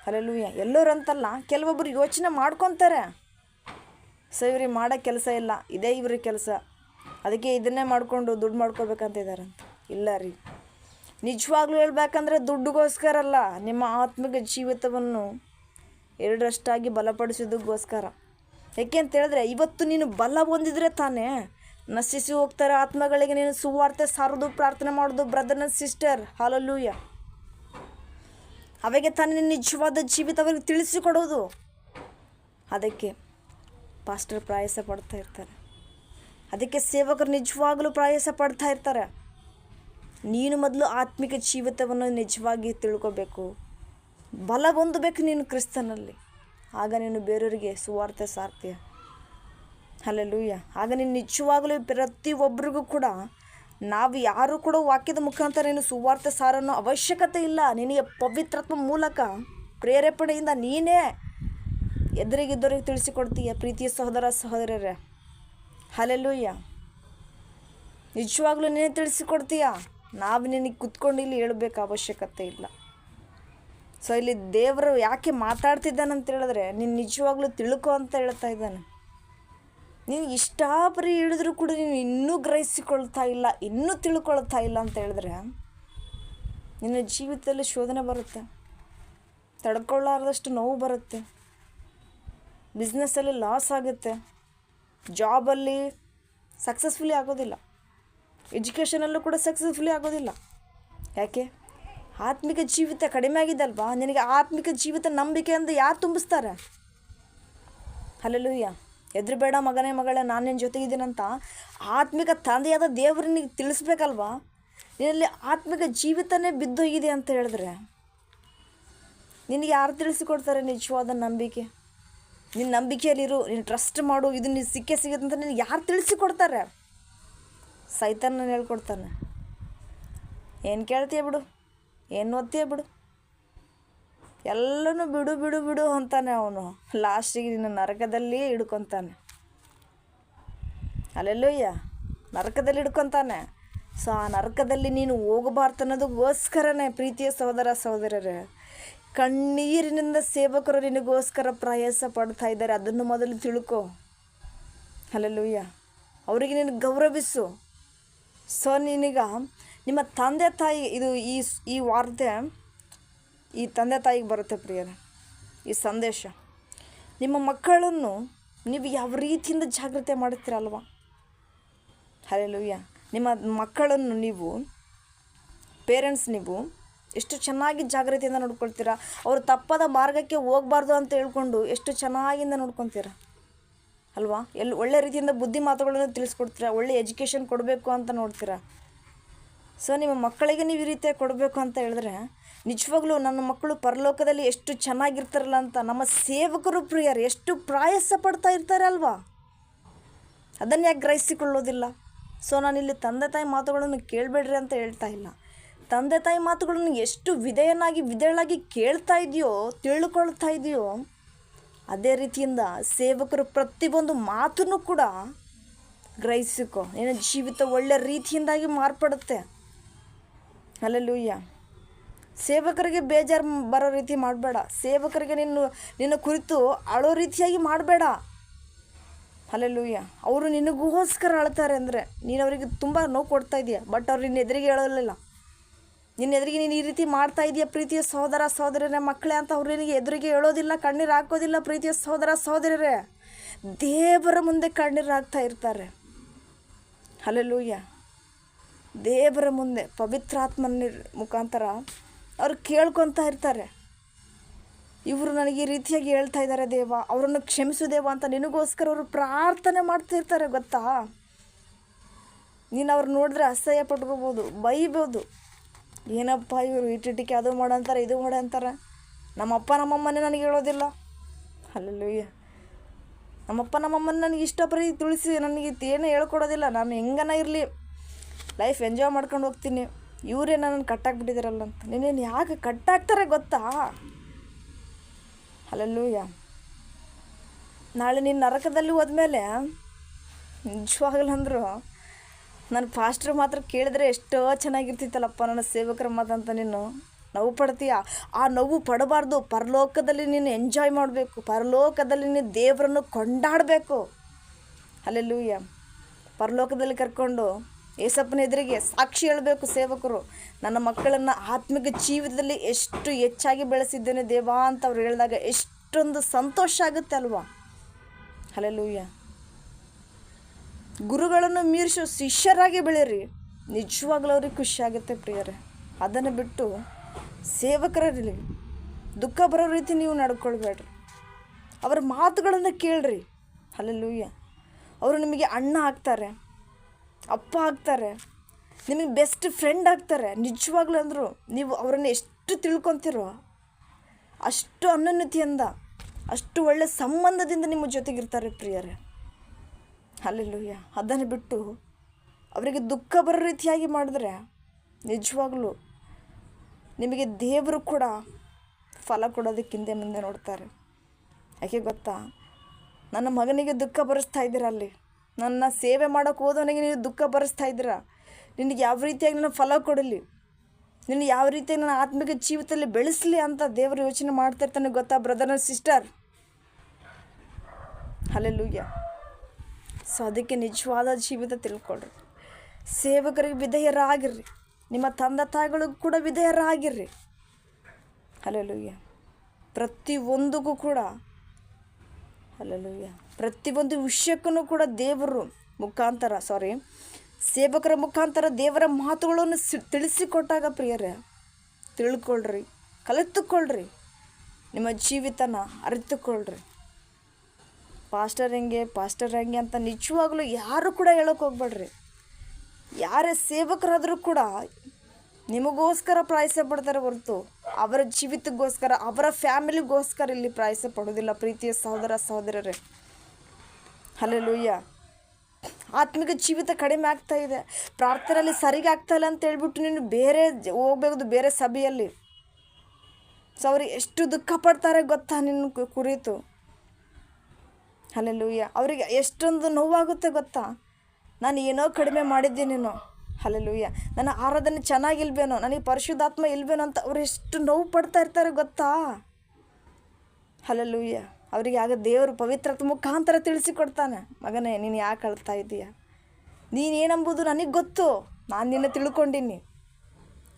ಹಲ್ಲೆಲೂಯ್ಯ. ಎಲ್ಲರೂ ಅಂತಲ್ಲ, ಕೆಲವೊಬ್ಬರು ಯೋಚನೆ ಮಾಡ್ಕೊತಾರೆ. ಸೊ ಇವ್ರಿಗೆ ಮಾಡೋ ಕೆಲಸ ಇಲ್ಲ, ಇದೇ ಇವ್ರಿಗೆ ಕೆಲಸ, ಅದಕ್ಕೆ ಇದನ್ನೇ ಮಾಡಿಕೊಂಡು ದುಡ್ಡು ಮಾಡ್ಕೋಬೇಕಂತಿದ್ದಾರಂತ. ಇಲ್ಲ ರೀ, ನಿಜವಾಗ್ಲೂ ಹೇಳ್ಬೇಕಂದ್ರೆ ದುಡ್ಡುಗೋಸ್ಕರ ಅಲ್ಲ, ನಿಮ್ಮ ಆತ್ಮಿಕ ಜೀವಿತವನ್ನು ಎರಡರಷ್ಟಾಗಿ ಬಲಪಡಿಸೋದಕ್ಕೋಸ್ಕರ. ಯಾಕೆ ಅಂತ ಹೇಳಿದ್ರೆ, ಇವತ್ತು ನೀನು ಬಲ ಹೊಂದಿದ್ರೆ ತಾನೇ ನಶಿಸಿ ಹೋಗ್ತಾರೆ ಆತ್ಮಗಳಿಗೆ ನೀನು ಸುವಾರ್ತೆ ಸಾರೋದು, ಪ್ರಾರ್ಥನೆ ಮಾಡೋದು ಬ್ರದರ್ ಆ್ಯಂಡ್ ಸಿಸ್ಟರ್. ಹಲ್ಲೆಲೂಯ್ಯ. ಅವಾಗೆ ತಾನೇ ನಿಜವಾದ ಜೀವಿತ ಅವರಿಗೆ ತಿಳಿಸಿಕೊಡೋದು. ಅದಕ್ಕೆ ಪಾಸ್ಟರ್ ಪ್ರಯಾಸ ಪಡ್ತಾ ಇರ್ತಾರೆ, ಅದಕ್ಕೆ ಸೇವಕರು ನಿಜವಾಗಲೂ ಪ್ರಯಾಸ ಪಡ್ತಾ ಇರ್ತಾರೆ. ನೀನು ಮೊದಲು ಆತ್ಮಿಕ ಜೀವಿತವನ್ನು ನಿಜವಾಗಿ ತಿಳ್ಕೊಬೇಕು, ಬಲ ಹೊಂದಬೇಕು ನೀನು ಕ್ರಿಸ್ತನಲ್ಲಿ. ಆಗ ನೀನು ಬೇರೆಯವರಿಗೆ ಸುವಾರ್ತೆ ಸಾರ್ತೀಯ. ಹಲ್ಲೆಲೂಯ್ಯ. ಆಗ ನೀನು ನಿಜವಾಗಲೂ ಪ್ರತಿಯೊಬ್ಬರಿಗೂ ಕೂಡ, ನಾವು ಯಾರೂ ಕೂಡ ವಾಕ್ಯದ ಮುಖಾಂತರ ನೀನು ಸುವಾರ್ತೆ ಸಾರನ್ನೋ ಅವಶ್ಯಕತೆ ಇಲ್ಲ. ನಿನಗೆ ಪವಿತ್ರಾತ್ಮ ಮೂಲಕ ಪ್ರೇರೇಪಣೆಯಿಂದ ನೀನೇ ಎದುರಿಗಿದ್ದವರಿಗೆ ತಿಳಿಸಿಕೊಡ್ತೀಯ ಪ್ರೀತಿಯ ಸಹೋದರ ಸಹೋದರರೇ. ಹಲ್ಲೆಲೂಯ್ಯ. ನಿಜವಾಗ್ಲೂ ನೀನೇ ತಿಳಿಸಿಕೊಡ್ತೀಯ. ನಾವು ನಿನಗೆ ಕುತ್ಕೊಂಡು ಇಲ್ಲಿ ಹೇಳಬೇಕು ಅವಶ್ಯಕತೆ ಇಲ್ಲ. ಸೊ ಇಲ್ಲಿ ದೇವರು ಯಾಕೆ ಮಾತಾಡ್ತಿದ್ದಾನಂತ ಹೇಳಿದ್ರೆ, ನೀನು ನಿಜವಾಗ್ಲೂ ತಿಳ್ಕೊ ಅಂತ ಹೇಳ್ತಾ ಇದ್ದಾನೆ. ನೀನು ಇಷ್ಟಾಪರಿ ಹೇಳಿದ್ರು ಕೂಡ ನೀನು ಇನ್ನೂ ಗ್ರಹಿಸಿಕೊಳ್ತಾ ಇಲ್ಲ, ಇನ್ನೂ ತಿಳ್ಕೊಳ್ತಾ ಇಲ್ಲ ಅಂತ ಹೇಳಿದ್ರೆ ನಿನ್ನ ಜೀವಿತದಲ್ಲಿ ಶೋಧನೆ ಬರುತ್ತೆ, ತಡ್ಕೊಳ್ಳಾರ್ದಷ್ಟು ನೋವು ಬರುತ್ತೆ, ಬಿಸ್ನೆಸ್ಸಲ್ಲಿ ಲಾಸ್ ಆಗುತ್ತೆ, ಜಾಬಲ್ಲಿ ಸಕ್ಸಸ್ಫುಲಿ ಆಗೋದಿಲ್ಲ, ಎಜುಕೇಷನಲ್ಲೂ ಕೂಡ ಸಕ್ಸಸ್ಫುಲಿ ಆಗೋದಿಲ್ಲ. ಯಾಕೆ? ಆತ್ಮಿಕ ಜೀವಿತ ಕಡಿಮೆ ಆಗಿದ್ದಲ್ವಾ? ನಿನಗೆ ಆತ್ಮಿಕ ಜೀವಿತ ನಂಬಿಕೆ ಅಂತ ಯಾರು ತುಂಬಿಸ್ತಾರೆ? ಹಲ್ಲೆಲೂಯಾ. ಹೆದರಬೇಡ ಮಗನೇ ಮಗಳೇ, ನಾನು ನಿನ್ನ ಜೊತೆಗಿದ್ದೀನಂತ ಆತ್ಮಿಕ ತಂದೆಯಾದ ದೇವರನಿಗೆ ತಿಳಿಸ್ಬೇಕಲ್ವಾ. ನಿನ್ನಲ್ಲಿ ಆತ್ಮಿಕ ಜೀವಿತನೇ ಬಿದ್ದೋಗಿದೆ ಅಂತ ಹೇಳಿದ್ರೆ ನಿನಗೆ ಯಾರು ತಿಳಿಸಿಕೊಡ್ತಾರೆ ನಿಜವಾದ ನಂಬಿಕೆ? ನಿನ್ನ ನಂಬಿಕೆಯಲ್ಲಿರು, ನೀನು ಟ್ರಸ್ಟ್ ಮಾಡು, ಇದು ನೀನು ಸಿಗುತ್ತೆ ಅಂತ ನಿನಗೆ ಯಾರು ತಿಳಿಸಿಕೊಡ್ತಾರೆ? ಸೈತಾನನ ಹೇಳ್ಕೊಡ್ತಾನೆ. ಏನು ಕೇಳ್ತೀಯ ಬಿಡು, ಏನು ಓದ್ತೀಯ ಬಿಡು, ಎಲ್ಲನೂ ಬಿಡು ಬಿಡು ಬಿಡು ಅಂತಾನೆ ಅವನು. ಲಾಸ್ಟಿಗೆ ನಿನ್ನ ನರಕದಲ್ಲಿ ಹಿಡ್ಕೊತಾನೆ. ಹಲ್ಲೆಲೂಯಾ. ನರಕದಲ್ಲಿ ಹಿಡ್ಕೊತಾನೆ. ಸೊ ಆ ನರಕದಲ್ಲಿ ನೀನು ಹೋಗಬಾರ್ದು ಅನ್ನೋದಕ್ಕೋಸ್ಕರನೇ ಪ್ರೀತಿಯ ಸಹೋದರ ಸಹೋದರರೇ, ಕಣ್ಣೀರಿನಿಂದ ಸೇವಕರು ನಿನಗೋಸ್ಕರ ಪ್ರಯಾಸ ಪಡ್ತಾ ಇದ್ದಾರೆ. ಅದನ್ನು ಮೊದಲು ತಿಳ್ಕೊ. ಹಲ್ಲೆಲೂಯಾ. ಅವರಿಗೆ ನೀನು ಗೌರವಿಸು. ಸೊ ನಿನಗ ನಿಮ್ಮ ತಂದೆ ತಾಯಿ, ಇದು ಈ ವಾರ್ತೆ ಈ ತಂದೆ ತಾಯಿಗೆ ಬರುತ್ತೆ ಪ್ರಿಯರೇ, ಈ ಸಂದೇಶ. ನಿಮ್ಮ ಮಕ್ಕಳನ್ನು ನೀವು ಯಾವ ರೀತಿಯಿಂದ ಜಾಗ್ರತೆ ಮಾಡ್ತೀರಲ್ವ? ಹಲ್ಲೆಲೂಯಾ. ನಿಮ್ಮ ಮಕ್ಕಳನ್ನು ನೀವು ಪೇರೆಂಟ್ಸ್ ನೀವು ಎಷ್ಟು ಚೆನ್ನಾಗಿ ಜಾಗ್ರತೆಯಿಂದ ನೋಡ್ಕೊಳ್ತೀರಾ. ಅವರು ತಪ್ಪದ ಮಾರ್ಗಕ್ಕೆ ಹೋಗಬಾರ್ದು ಅಂತ ಹೇಳ್ಕೊಂಡು ಎಷ್ಟು ಚೆನ್ನಾಗಿಂದ ನೋಡ್ಕೊತೀರ ಅಲ್ವಾ? ಒಳ್ಳೆ ರೀತಿಯಿಂದ ಬುದ್ಧಿ ಮಾತುಗಳನ್ನು ತಿಳಿಸ್ಕೊಡ್ತೀರಾ, ಒಳ್ಳೆ ಎಜುಕೇಷನ್ ಕೊಡಬೇಕು ಅಂತ ನೋಡ್ತೀರಾ. ಸೊ ನಿಮ್ಮ ಮಕ್ಕಳಿಗೆ ನೀವು ಈ ರೀತಿಯಾಗಿ ಕೊಡಬೇಕು ಅಂತ ಹೇಳಿದ್ರೆ ನಿಜವಾಗ್ಲೂ ನನ್ನ ಮಕ್ಕಳು ಪರಲೋಕದಲ್ಲಿ ಎಷ್ಟು ಚೆನ್ನಾಗಿರ್ತಾರಲ್ಲ ಅಂತ ನಮ್ಮ ಸೇವಕರು ಪ್ರಿಯರು ಎಷ್ಟು ಪ್ರಯಾಸ ಪಡ್ತಾ ಇರ್ತಾರೆ ಅಲ್ವಾ? ಅದನ್ನು ಯಾಕೆ ಗ್ರಹಿಸಿಕೊಳ್ಳೋದಿಲ್ಲ? ಸೊ ನಾನಿಲ್ಲಿ ತಂದೆ ತಾಯಿ ಮಾತುಗಳನ್ನು ಕೇಳಬೇಡ್ರಿ ಅಂತ ಹೇಳ್ತಾ ಇಲ್ಲ. ತಂದೆ ತಾಯಿ ಮಾತುಗಳನ್ನು ಎಷ್ಟು ವಿಧೇಯಳಾಗಿ ಕೇಳ್ತಾ ಇದೆಯೋ, ತಿಳ್ಕೊಳ್ತಾ ಇದೆಯೋ, ಅದೇ ರೀತಿಯಿಂದ ಸೇವಕರು ಪ್ರತಿಯೊಂದು ಮಾತನ್ನು ಕೂಡ ಗ್ರಹಿಸಿಕೊ. ನಿನ್ನ ಜೀವಿತ ಒಳ್ಳೆ ರೀತಿಯಿಂದಾಗಿ ಮಾರ್ಪಡುತ್ತೆ. ಹಲ್ಲೆಲೂಯಾ. ಸೇವಕರಿಗೆ ಬೇಜಾರು ಬರೋ ರೀತಿ ಮಾಡಬೇಡ. ಸೇವಕರಿಗೆ ನಿನ್ನ ಕುರಿತು ಅಳೋ ರೀತಿಯಾಗಿ ಮಾಡಬೇಡ. ಹಲ್ಲೆಲೂಯಾ. ಅವರು ನಿನಗೋಸ್ಕರ ಅಳ್ತಾರೆ ಅಂದರೆ ನೀನು ಅವರಿಗೆ ತುಂಬ ನೋವು ಕೊಡ್ತಾ ಇದೆಯಾ, ಬಟ್ ಅವ್ರು ನಿನ್ನ ಎದುರಿಗೆ ಹೇಳೋಲ್ಲ. ನಿನ್ನ ಎದುರಿಗೆ ನೀನು ಈ ರೀತಿ ಮಾಡ್ತಾ ಇದೆಯಾ ಪ್ರೀತಿಯ ಸಹೋದರ ಸಹೋದರರೇ, ಮಕ್ಕಳೇ ಅಂತ ಅವ್ರು ನಿನಗೆ ಎದುರಿಗೆ ಹೇಳೋದಿಲ್ಲ, ಕಣ್ಣೀರು ಹಾಕೋದಿಲ್ಲ. ಪ್ರೀತಿಯ ಸಹೋದರ ಸಹೋದರರೇ, ದೇವರ ಮುಂದೆ ಕಣ್ಣೀರು ಹಾಕ್ತಾ ಇರ್ತಾರೆ. ಹಲ್ಲೆಲೂಯಾ. ದೇವರ ಮುಂದೆ ಪವಿತ್ರಾತ್ಮನ ಮುಖಾಂತರ ಅವ್ರು ಕೇಳ್ಕೊತಾ ಇರ್ತಾರೆ. ಇವರು ನನಗೆ ಈ ರೀತಿಯಾಗಿ ಹೇಳ್ತಾ ಇದ್ದಾರೆ ದೇವ, ಅವರನ್ನು ಕ್ಷಮಿಸು ದೇವ ಅಂತ ನಿನಗೋಸ್ಕರ ಅವರು ಪ್ರಾರ್ಥನೆ ಮಾಡ್ತಿರ್ತಾರೆ ಗೊತ್ತಾ? ನೀನು ಅವ್ರು ನೋಡಿದ್ರೆ ಅಸಹ್ಯ ಪಟ್ಕೋಬೋದು, ಬೈಬೋದು. ಏನಪ್ಪ ಇವರು ಇಟ್ಟಿಟ್ಟಿಗೆ ಅದು ಮಾಡಂತಾರೆ, ಇದು ಮಾಡಂತಾರೆ. ನಮ್ಮಪ್ಪ ನಮ್ಮಮ್ಮನೇ ನನಗೆ ಹೇಳೋದಿಲ್ಲ. ಹಲ್ಲೆಲೂಯಾ. ನಮ್ಮಪ್ಪ ನಮ್ಮಮ್ಮನ ನನಗೆ ಇಷ್ಟಪರಿ ತುಳಿಸಿ ನನಗೆ ಏನೂ ಹೇಳ್ಕೊಡೋದಿಲ್ಲ. ನಾನು ಹೆಂಗನ ಇರಲಿ, ಲೈಫ್ ಎಂಜಾಯ್ ಮಾಡ್ಕೊಂಡು ಹೋಗ್ತೀನಿ. ಇವರೇ ನನ್ನನ್ನು ಕಟ್ಟಾಕ್ಬಿಟ್ಟಿದ್ದಾರಲ್ಲ ಅಂತ. ನೀನೇನು ಯಾಕೆ ಕಟ್ಟಾಕ್ತಾರೆ ಗೊತ್ತಾ? ಹಲ್ಲೆಲೂಯಾ. ನಾಳೆ ನೀನು ನರಕದಲ್ಲಿ ಹೋದ್ಮೇಲೆ ನಿಜವಾಗಲಂದ್ರು ನನ್ನ ಪಾಸ್ಟ್ರ್ ಮಾತ್ರ ಕೇಳಿದ್ರೆ ಎಷ್ಟೋ ಚೆನ್ನಾಗಿರ್ತಿತ್ತಲ್ಲಪ್ಪ ನನ್ನ ಸೇವಕರ ಮಾತಂತ ನೀನು ನೋವು ಪಡ್ತೀಯ. ಆ ನೋವು ಪಡಬಾರ್ದು. ಪರಲೋಕದಲ್ಲಿ ನೀನು ಎಂಜಾಯ್ ಮಾಡಬೇಕು. ಪರಲೋಕದಲ್ಲಿ ನೀನು ದೇವರನ್ನು ಕೊಂಡಾಡಬೇಕು. ಹಲ್ಲೆಲೂಯಾ. ಪರಲೋಕದಲ್ಲಿ ಕರ್ಕೊಂಡು ಏಸಪ್ಪನ ಎದುರಿಗೆ ಸಾಕ್ಷಿ ಹೇಳಬೇಕು ಸೇವಕರು. ನನ್ನ ಮಕ್ಕಳನ್ನು ಆತ್ಮಿಕ ಜೀವಿತದಲ್ಲಿ ಎಷ್ಟು ಹೆಚ್ಚಾಗಿ ಬೆಳೆಸಿದ್ದೇನೆ ದೇವಾ ಅಂತ ಅವ್ರು ಹೇಳಿದಾಗ ಎಷ್ಟೊಂದು ಸಂತೋಷ ಆಗುತ್ತೆ ಅಲ್ವಾ? ಹಲ್ಲೆಲೂಯಾ. ಗುರುಗಳನ್ನು ಮೀರಿಸೋ ಶಿಷ್ಯರಾಗಿ ಬೆಳೀರಿ. ನಿಜವಾಗ್ಲೂ ಅವ್ರಿಗೆ ಖುಷಿಯಾಗುತ್ತೆ ಪ್ರಿಯರೇ. ಅದನ್ನು ಬಿಟ್ಟು ಸೇವಕರಲ್ಲಿ ದುಃಖ ಬರೋ ರೀತಿ ನೀವು ನಡ್ಕೊಳ್ಬೇಡ್ರಿ. ಅವರ ಮಾತುಗಳನ್ನು ಕೇಳ್ರಿ. ಹಲ್ಲೆಲೂಯಾ. ಅವರು ನಿಮಗೆ ಅಣ್ಣ ಆಗ್ತಾರೆ, ಅಪ್ಪ ಆಗ್ತಾರೆ, ನಿಮಗೆ ಬೆಸ್ಟ್ ಫ್ರೆಂಡ್ ಆಗ್ತಾರೆ. ನಿಜವಾಗ್ಲೂ ಅಂದರು ನೀವು ಅವರನ್ನು ಎಷ್ಟು ತಿಳ್ಕೊತಿರೋ ಅಷ್ಟು ಅನ್ಯೋನ್ಯತೆಯಿಂದ, ಅಷ್ಟು ಒಳ್ಳೆಯ ಸಂಬಂಧದಿಂದ ನಿಮ್ಮ ಜೊತೆಗಿರ್ತಾರೆ ಪ್ರಿಯರೇ. ಹಲ್ಲೆಲೂಯಾ. ಅದನ್ನು ಬಿಟ್ಟು ಅವರಿಗೆ ದುಃಖ ಬರೋ ರೀತಿಯಾಗಿ ಮಾಡಿದ್ರೆ ನಿಜವಾಗ್ಲೂ ನಿಮಗೆ ದೇವರು ಕೂಡ ಫಲ ಕೊಡೋದಕ್ಕೆ ಹಿಂದೆ ಮುಂದೆ ನೋಡ್ತಾರೆ. ಯಾಕೆ ಗೊತ್ತಾ? ನನ್ನ ಮಗನಿಗೆ ದುಃಖ ಬರೆಸ್ತಾ ಇದ್ದೀರ, ಅಲ್ಲಿ ನನ್ನ ಸೇವೆ ಮಾಡೋಕ್ಕೆ ಹೋದವನಿಗೆ ನೀವು ದುಃಖ ಬರೆಸ್ತಾ ಇದ್ದೀರಾ. ನಿನಗೆ ಯಾವ ರೀತಿಯಾಗಿ ನನ್ನ ಫಲ ಕೊಡಲಿ, ನಿನ್ನ ಯಾವ ರೀತಿಯಾಗಿ ನನ್ನ ಆತ್ಮಿಕ ಜೀವಿತದಲ್ಲಿ ಬೆಳೆಸಲಿ ಅಂತ ದೇವರು ಯೋಚನೆ ಮಾಡ್ತಾ ಇರ್ತಾನೆ ಗೊತ್ತಾ brother and sister? Hallelujah. So ಅದಕ್ಕೆ ನಿಜವಾದ ಜೀವಿತ ತಿಳ್ಕೊಳ್ರಿ. ಸೇವಕರಿಗೆ ವಿಧೇಯರಾಗಿರ್ರಿ. ನಿಮ್ಮ ತಂದೆ ತಾಯಿಗಳಿಗೂ ಕೂಡ ವಿಧೇಯರಾಗಿರ್ರಿ. ಹಲ್ಲೆಲೂಯಾ. ಪ್ರತಿಯೊಂದಕ್ಕೂ ಕೂಡ ಹಲ್ಲೆಲೂಯಾ. ಪ್ರತಿಯೊಂದು ವಿಷಯಕ್ಕೂ ಕೂಡ ಸೇವಕರ ಮುಖಾಂತರ ದೇವರ ಮಾತುಗಳನ್ನು ತಿಳಿಸಿಕೊಟ್ಟಾಗ ಪ್ರಿಯರೇ ತಿಳ್ಕೊಳ್ರಿ, ಕಲಿತುಕೊಳ್ಳ್ರಿ, ನಿಮ್ಮ ಜೀವಿತನ ಅರಿತುಕೊಳ್ಳ್ರಿ. ಪಾಸ್ಟರ್ ಹೆಂಗೆ ಅಂತ ನಿಜವಾಗ್ಲೂ ಯಾರು ಕೂಡ ಹೇಳೋಕೆ ಹೋಗ್ಬೇಡ್ರಿ. ಯಾರೇ ಸೇವಕರಾದರೂ ಕೂಡ ನಿಮಗೋಸ್ಕರ ಪ್ರಯಾಸ ಪಡ್ತಾರೆ ಹೊರತು ಅವರ ಜೀವಿತಕ್ಕೋಸ್ಕರ, ಅವರ ಫ್ಯಾಮಿಲಿಗೋಸ್ಕರ ಇಲ್ಲಿ ಪ್ರಯಾಸ ಪಡೋದಿಲ್ಲ ಪ್ರೀತಿಯ ಸಹೋದರ ಸಹೋದರರೇ. ಹಲ್ಲೆಲೂಯ್ಯ. ಆತ್ಮಿಕ ಜೀವಿತ ಕಡಿಮೆ ಆಗ್ತಾ ಇದೆ, ಪ್ರಾರ್ಥನೆಯಲ್ಲಿ ಸರಿಗೆ ಆಗ್ತಾ ಇಲ್ಲ ಅಂತ ಹೇಳ್ಬಿಟ್ಟು ನೀನು ಹೋಗ್ಬೇಕು ಬೇರೆ ಸಭೆಯಲ್ಲಿ. ಸೊ ಅವ್ರಿಗೆ ಎಷ್ಟು ದುಃಖ ಪಡ್ತಾರೆ ಗೊತ್ತಾ ನಿನ್ನ ಕುರಿತು. ಹಲ್ಲೆಲೂಯ್ಯ. ಅವರಿಗೆ ಎಷ್ಟೊಂದು ನೋವಾಗುತ್ತೆ ಗೊತ್ತಾ, ನಾನು ಏನೋ ಕಡಿಮೆ ಮಾಡಿದ್ದೀನೇನೋ, ಹಲ್ಲೆಲೂಯ್ಯ, ನನ್ನ ಆರಾಧನೆ ಚೆನ್ನಾಗಿಲ್ವೇನೋ, ನನಗೆ ಪರಿಶುದ್ಧಾತ್ಮ ಇಲ್ವೇನೋ ಅಂತ ಅವ್ರು ಎಷ್ಟು ನೋವು ಪಡ್ತಾ ಇರ್ತಾರೆ ಗೊತ್ತಾ. ಹಲ್ಲೆಲೂಯ್ಯ. ಅವರಿಗೆ ಆಗ ದೇವರು ಪವಿತ್ರಾತ್ಮ ಮುಖಾಂತರ ತಿಳಿಸಿಕೊಡ್ತಾನೆ, ಮಗನೇ ನೀನು ಯಾಕೆ ಅಳ್ತಾ ಇದ್ದೀಯ, ನೀನೇನೆಂಬುದು ನನಗೆ ಗೊತ್ತು, ನಾನು ನಿನ್ನ ತಿಳ್ಕೊಂಡೀನಿ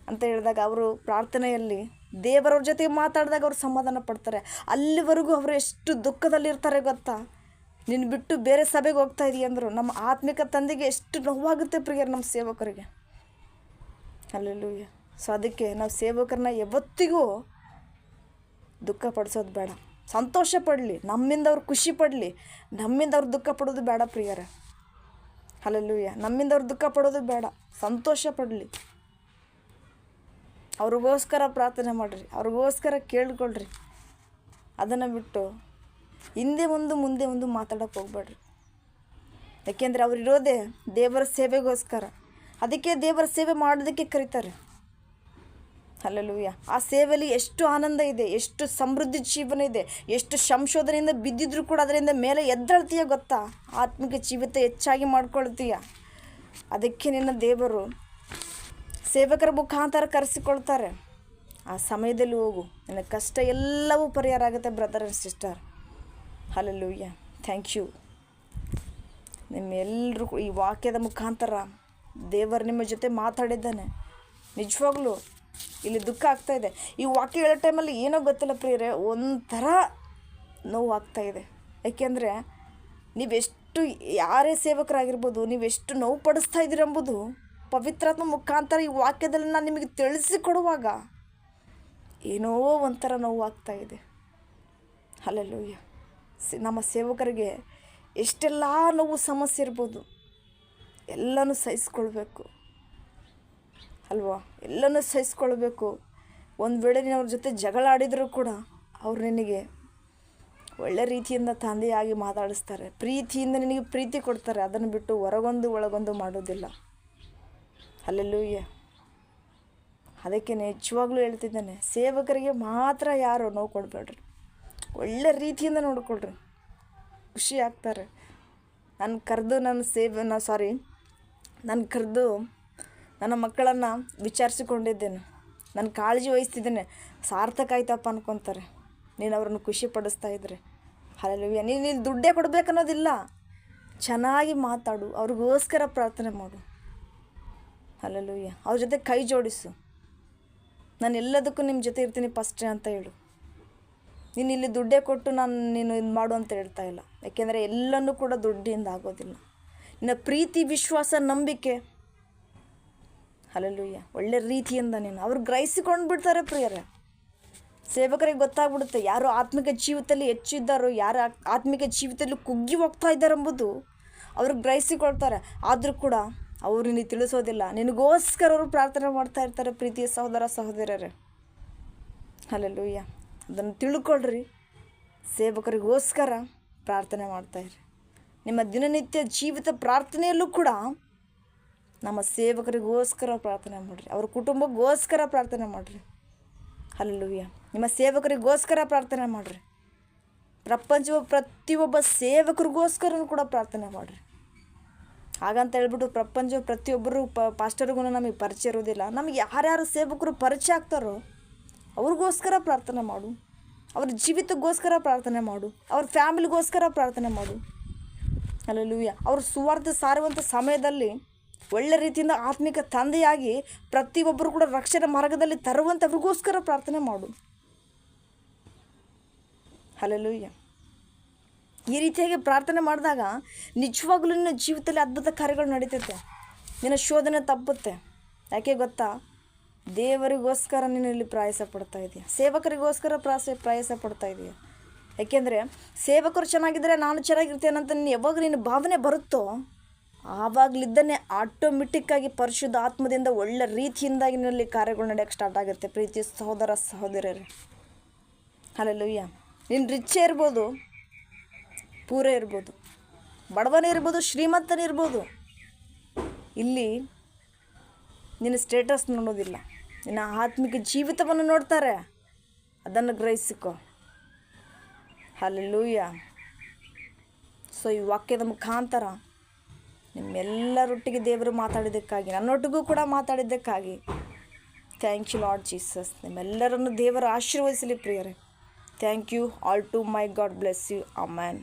ಅಂತ ಹೇಳಿದಾಗ ಅವರು ಪ್ರಾರ್ಥನೆಯಲ್ಲಿ ದೇವರವ್ರ ಜೊತೆ ಮಾತಾಡಿದಾಗ ಅವ್ರು ಸಮಾಧಾನ ಪಡ್ತಾರೆ. ಅಲ್ಲಿವರೆಗೂ ಅವರು ಎಷ್ಟು ದುಃಖದಲ್ಲಿರ್ತಾರೆ ಗೊತ್ತಾ. ನಿನ್ನ ಬಿಟ್ಟು ಬೇರೆ ಸಭೆಗೆ ಹೋಗ್ತಾ ಇದೀಯ ಅಂದರು. ನಮ್ಮ ಆತ್ಮಿಕ ತಂದೆಗೆ ಎಷ್ಟು ನೋವಾಗುತ್ತೆ ಪ್ರಿಯರು, ನಮ್ಮ ಸೇವಕರಿಗೆ. ಹಲ್ಲೆಲೂಯ್ಯ. ಸೊ ಅದಕ್ಕೆ ನಾವು ಸೇವಕರನ್ನ ಯಾವತ್ತಿಗೂ ದುಃಖ ಪಡಿಸೋದು ಬೇಡ, ಸಂತೋಷ ಪಡಲಿ, ನಮ್ಮಿಂದ ಅವ್ರು ಖುಷಿ ಪಡಲಿ, ನಮ್ಮಿಂದ ಅವ್ರು ದುಃಖ ಪಡೋದು ಬೇಡ ಪ್ರಿಯರೇ. ಹಲ್ಲೆಲೂಯ್ಯ. ನಮ್ಮಿಂದ ಅವ್ರು ದುಃಖ ಪಡೋದು ಬೇಡ, ಸಂತೋಷ ಪಡಲಿ. ಅವ್ರಿಗೋಸ್ಕರ ಪ್ರಾರ್ಥನೆ ಮಾಡಿರಿ, ಅವ್ರಿಗೋಸ್ಕರ ಕೇಳ್ಕೊಳ್ರಿ. ಅದನ್ನು ಬಿಟ್ಟು ಹಿಂದೆ ಮುಂದೆ ಮಾತಾಡೋಕ್ಕೆ ಹೋಗ್ಬೇಡ್ರಿ. ಯಾಕೆಂದರೆ ಅವ್ರು ಇರೋದೇ ದೇವರ ಸೇವೆಗೋಸ್ಕರ. ಅದಕ್ಕೆ ದೇವರ ಸೇವೆ ಮಾಡೋದಕ್ಕೆ ಕರೀತಾರೆ. ಹಲ್ಲೆಲೂಯ್ಯ. ಆ ಸೇವೆಯಲ್ಲಿ ಎಷ್ಟು ಆನಂದ ಇದೆ, ಎಷ್ಟು ಸಮೃದ್ಧಿ ಜೀವನ ಇದೆ, ಎಷ್ಟು ಸಂಶೋಧನೆಯಿಂದ ಬಿದ್ದಿದ್ರು ಕೂಡ ಅದರಿಂದ ಮೇಲೆ ಎದ್ದೇಳ್ತೀಯ ಗೊತ್ತಾ. ಆತ್ಮಿಕ ಜೀವಿತ ಹೆಚ್ಚಾಗಿ ಮಾಡ್ಕೊಳ್ತೀಯ. ಅದಕ್ಕೆ ನಿನ್ನ ದೇವರು ಸೇವಕರ ಮುಖಾಂತರ ಕರೆಸಿಕೊಳ್ತಾರೆ. ಆ ಸಮಯದಲ್ಲಿ ಹೋಗು, ನಿನ್ನ ಕಷ್ಟ ಎಲ್ಲವೂ ಪರಿಹಾರ ಆಗುತ್ತೆ brother and sister. Hallelujah. Thank you. ನಿಮ್ಮೆಲ್ಲರೂ ಈ ವಾಕ್ಯದ ಮುಖಾಂತರ ದೇವರು ನಿಮ್ಮ ಜೊತೆ ಮಾತಾಡಿದ್ದಾನೆ. ನಿಜವಾಗ್ಲೂ ಇಲ್ಲಿ ದುಃಖ ಆಗ್ತಾಯಿದೆ. ಈ ವಾಕ್ಯ ಹೇಳೋ ಟೈಮಲ್ಲಿ ಏನೋ ಗೊತ್ತಿಲ್ಲ ಪ್ರಿಯರೇ, ಒಂಥರ ನೋವು ಆಗ್ತಾಯಿದೆ. ಯಾಕೆಂದರೆ ನೀವೆಷ್ಟು ಯಾರೇ ಸೇವಕರಾಗಿರ್ಬೋದು, ನೀವೆಷ್ಟು ನೋವು ಪಡಿಸ್ತಾ ಇದ್ದೀರೆಂಬುದು ಪವಿತ್ರಾತ್ಮ ಮುಖಾಂತರ ಈ ವಾಕ್ಯದಲ್ಲಿ ನಾನು ನಿಮಗೆ ತಿಳಿಸಿಕೊಡುವಾಗ ಏನೋ ಒಂಥರ ನೋವು ಆಗ್ತಾಯಿದೆ. ಹಲ್ಲೆಲೂಯ್ಯ. ನಮ್ಮ ಸೇವಕರಿಗೆ ಎಷ್ಟೆಲ್ಲ ನೋವು ಸಮಸ್ಯೆ ಇರ್ಬೋದು, ಎಲ್ಲನೂ ಸಹಿಸ್ಕೊಳ್ಬೇಕು ಅಲ್ವಾ. ಎಲ್ಲನೂ ಸಹಿಸ್ಕೊಳ್ಬೇಕು. ಒಂದು ವೇಳೆ ನೀನು ಅವ್ರ ಜೊತೆ ಜಗಳ ಆಡಿದರೂ ಕೂಡ ಅವ್ರು ನಿನಗೆ ಒಳ್ಳೆ ರೀತಿಯಿಂದ ತಂದೆಯಾಗಿ ಮಾತಾಡಿಸ್ತಾರೆ, ಪ್ರೀತಿಯಿಂದ ನಿನಗೆ ಪ್ರೀತಿ ಕೊಡ್ತಾರೆ. ಅದನ್ನು ಬಿಟ್ಟು ಹೊರಗೊಂದು ಒಳಗೊಂದು ಮಾಡೋದಿಲ್ಲ. ಹಲ್ಲೆಲೂಯ್ಯ. ಅದಕ್ಕೆ ನಿಜವಾಗ್ಲೂ ಹೇಳ್ತಿದ್ದಾನೆ, ಸೇವಕರಿಗೆ ಮಾತ್ರ ಯಾರು ನೋವು ಕೊಡಬೇಡ್ರಿ, ಒಳ್ಳೆ ರೀತಿಯಿಂದ ನೋಡಿಕೊಳ್ರಿ, ಖುಷಿ ಆಗ್ತಾರೆ. ನಾನು ಕರೆದು ನನ್ನ ಮಕ್ಕಳನ್ನು ವಿಚಾರಿಸಿಕೊಂಡಿದ್ದೇನೆ, ನಾನು ಕಾಳಜಿ ವಹಿಸ್ತಿದ್ದೇನೆ, ಸಾರ್ಥಕ ಆಯ್ತಪ್ಪ ಅನ್ಕೊತಾರೆ. ನೀನು ಅವ್ರನ್ನ ಖುಷಿ ಪಡಿಸ್ತಾ ಇದ್ರೆ. ಹಲ್ಲೆಲೂಯ್ಯ. ನೀನು ದುಡ್ಡೇ ಕೊಡಬೇಕನ್ನೋದಿಲ್ಲ, ಚೆನ್ನಾಗಿ ಮಾತಾಡು, ಅವ್ರಿಗೋಸ್ಕರ ಪ್ರಾರ್ಥನೆ ಮಾಡು. ಹಲ್ಲೆಲೂಯ್ಯ. ಅವ್ರ ಜೊತೆ ಕೈ ಜೋಡಿಸು, ನಾನು ಎಲ್ಲದಕ್ಕೂ ನಿಮ್ಮ ಜೊತೆ ಇರ್ತೀನಿ ಫಸ್ಟೇ ಅಂತ ಹೇಳು. ನೀನು ಇಲ್ಲಿ ದುಡ್ಡೇ ಕೊಟ್ಟು ನೀನು ಇದು ಮಾಡು ಅಂತ ಹೇಳ್ತಾ ಇಲ್ಲ. ಯಾಕೆಂದರೆ ಎಲ್ಲನೂ ಕೂಡ ದುಡ್ಡಿಂದ ಆಗೋದಿಲ್ಲ. ನಿನ್ನ ಪ್ರೀತಿ, ವಿಶ್ವಾಸ, ನಂಬಿಕೆ, ಹಲ್ಲೆಲೂಯ್ಯ, ಒಳ್ಳೆ ರೀತಿಯಿಂದ ನೀನು ಅವ್ರು ಗ್ರಹಿಸಿಕೊಂಡು ಬಿಡ್ತಾರೆ ಪ್ರಿಯರೇ. ಸೇವಕರಿಗೆ ಗೊತ್ತಾಗ್ಬಿಡುತ್ತೆ ಯಾರು ಆತ್ಮಿಕ ಜೀವಿತದಲ್ಲಿ ಹೆಚ್ಚಿದ್ದಾರೋ, ಯಾರು ಆತ್ಮಿಕ ಜೀವಿತದಲ್ಲಿ ಕುಗ್ಗಿ ಹೋಗ್ತಾ ಇದ್ದಾರೆಂಬುದು ಅವ್ರಿಗೆ ಗ್ರಹಿಸಿಕೊಳ್ತಾರೆ. ಆದರೂ ಕೂಡ ಅವರು ನಿನಗೆ ತಿಳಿಸೋದಿಲ್ಲ. ನಿನಗೋಸ್ಕರ ಅವರು ಪ್ರಾರ್ಥನೆ ಮಾಡ್ತಾ ಇರ್ತಾರೆ ಪ್ರೀತಿಯ ಸಹೋದರ ಸಹೋದರರೇ. ಹಲ್ಲೆಲೂಯ್ಯ. ಅದನ್ನು ತಿಳ್ಕೊಳ್ರಿ. ಸೇವಕರಿಗೋಸ್ಕರ ಪ್ರಾರ್ಥನೆ ಮಾಡ್ತಾಯಿರಿ. ನಿಮ್ಮ ದಿನನಿತ್ಯ ಜೀವಿತ ಪ್ರಾರ್ಥನೆಯಲ್ಲೂ ಕೂಡ ನಮ್ಮ ಸೇವಕರಿಗೋಸ್ಕರ ಪ್ರಾರ್ಥನೆ ಮಾಡಿರಿ, ಅವ್ರ ಕುಟುಂಬಕ್ಕೋಸ್ಕರ ಪ್ರಾರ್ಥನೆ ಮಾಡಿರಿ. ಹಲ್ಲೆಲೂಯ್ಯ. ನಿಮ್ಮ ಸೇವಕರಿಗೋಸ್ಕರ ಪ್ರಾರ್ಥನೆ ಮಾಡಿರಿ. ಪ್ರಪಂಚದ ಪ್ರತಿಯೊಬ್ಬ ಸೇವಕರಿಗೋಸ್ಕರ ಕೂಡ ಪ್ರಾರ್ಥನೆ ಮಾಡಿರಿ. ಹಾಗಂತ ಹೇಳ್ಬಿಟ್ಟು ಪ್ರಪಂಚ ಪ್ರತಿಯೊಬ್ಬರು ಪಾಸ್ಟರ್ಗೂ ನಮಗೆ ಪರಿಚಯ ಇರೋದಿಲ್ಲ. ನಮಗೆ ಯಾರ್ಯಾರು ಸೇವಕರು ಪರಿಚಯ ಆಗ್ತಾರೋ ಅವ್ರಿಗೋಸ್ಕರ ಪ್ರಾರ್ಥನೆ ಮಾಡು, ಅವ್ರ ಜೀವಿತಕ್ಕೋಸ್ಕರ ಪ್ರಾರ್ಥನೆ ಮಾಡು, ಅವ್ರ ಫ್ಯಾಮಿಲಿಗೋಸ್ಕರ ಪ್ರಾರ್ಥನೆ ಮಾಡು. ಹಲ್ಲೆಲೂಯ್ಯ. ಅವರು ಸುವಾರ್ತೆ ಸಾರುವಂಥ ಸಮಯದಲ್ಲಿ ಒಳ್ಳೆ ರೀತಿಯಿಂದ ಆತ್ಮಿಕ ತಂದೆಯಾಗಿ ಪ್ರತಿಯೊಬ್ಬರು ಕೂಡ ರಕ್ಷಣೆ ಮಾರ್ಗದಲ್ಲಿ ತರುವಂಥವ್ರಿಗೋಸ್ಕರ ಪ್ರಾರ್ಥನೆ ಮಾಡು. ಹಲ್ಲೆಲೂಯ್ಯ. ಈ ರೀತಿಯಾಗಿ ಪ್ರಾರ್ಥನೆ ಮಾಡಿದಾಗ ನಿಜವಾಗ್ಲೂ ನಿನ್ನ ಜೀವಿತದಲ್ಲಿ ಅದ್ಭುತ ಕಾರ್ಯಗಳು ನಡೀತೈತೆ. ನಿನ್ನ ಶೋಧನೆ ತಪ್ಪುತ್ತೆ. ಯಾಕೆ ಗೊತ್ತಾ, ದೇವರಿಗೋಸ್ಕರ ನೀನು ಇಲ್ಲಿ ಪ್ರಯಾಸ ಪಡ್ತಾ ಇದೆಯಾ, ಸೇವಕರಿಗೋಸ್ಕರ ಪ್ರಯಾಸ ಪಡ್ತಾ ಇದೆಯಾ. ಯಾಕೆಂದರೆ ಸೇವಕರು ಚೆನ್ನಾಗಿದ್ದರೆ ನಾನು ಚೆನ್ನಾಗಿರ್ತೇನೆ ಅಂತ ಯಾವಾಗ ನೀನು ಭಾವನೆ ಬರುತ್ತೋ ಆವಾಗಲಿದ್ದನೇ ಆಟೋಮೆಟಿಕ್ಕಾಗಿ ಪರಿಶುದ್ಧ ಆತ್ಮದಿಂದ ಒಳ್ಳೆ ರೀತಿಯಿಂದಾಗಿ ನಿನ್ನಲ್ಲಿ ಕಾರ್ಯಗಳು ನಡೆಯೋಕ್ಕೆ ಸ್ಟಾರ್ಟ್ ಆಗುತ್ತೆ. ಪ್ರೀತಿ ಸಹೋದರ ಸಹೋದರರೇ, ಹಲ್ಲೆಲೂಯಾ. ನೀನು ರಿಚ್ಚೇ ಇರ್ಬೋದು, ಪೂರೇ ಇರ್ಬೋದು, ಬಡವನೇ ಇರ್ಬೋದು, ಶ್ರೀಮಂತನೇ ಇರ್ಬೋದು. ಇಲ್ಲಿ ನಿನ್ನ ಸ್ಟೇಟಸ್ ನೋಡೋದಿಲ್ಲ, ನಿನ್ನ ಆತ್ಮಿಕ ಜೀವಿತವನ್ನು ನೋಡ್ತಾರೆ. ಅದನ್ನು ಗ್ರಹಿಸಿಕೊ. ಹಲ್ಲೆಲೂಯಾ. ಸೊ ಈ ವಾಕ್ಯದ ಮುಖಾಂತರ ನಿಮ್ಮೆಲ್ಲರೊಟ್ಟಿಗೆ ದೇವರು ಮಾತಾಡಿದ್ದಕ್ಕಾಗಿ, ನನ್ನೊಟ್ಟಿಗೂ ಕೂಡ ಮಾತಾಡಿದ್ದಕ್ಕಾಗಿ ಥ್ಯಾಂಕ್ ಯು ಲಾರ್ಡ್ ಜೀಸಸ್. ನಿಮ್ಮೆಲ್ಲರನ್ನು ದೇವರು ಆಶೀರ್ವದಿಸಲಿ ಪ್ರಿಯರೇ. Thank you all to my God bless you. Amen.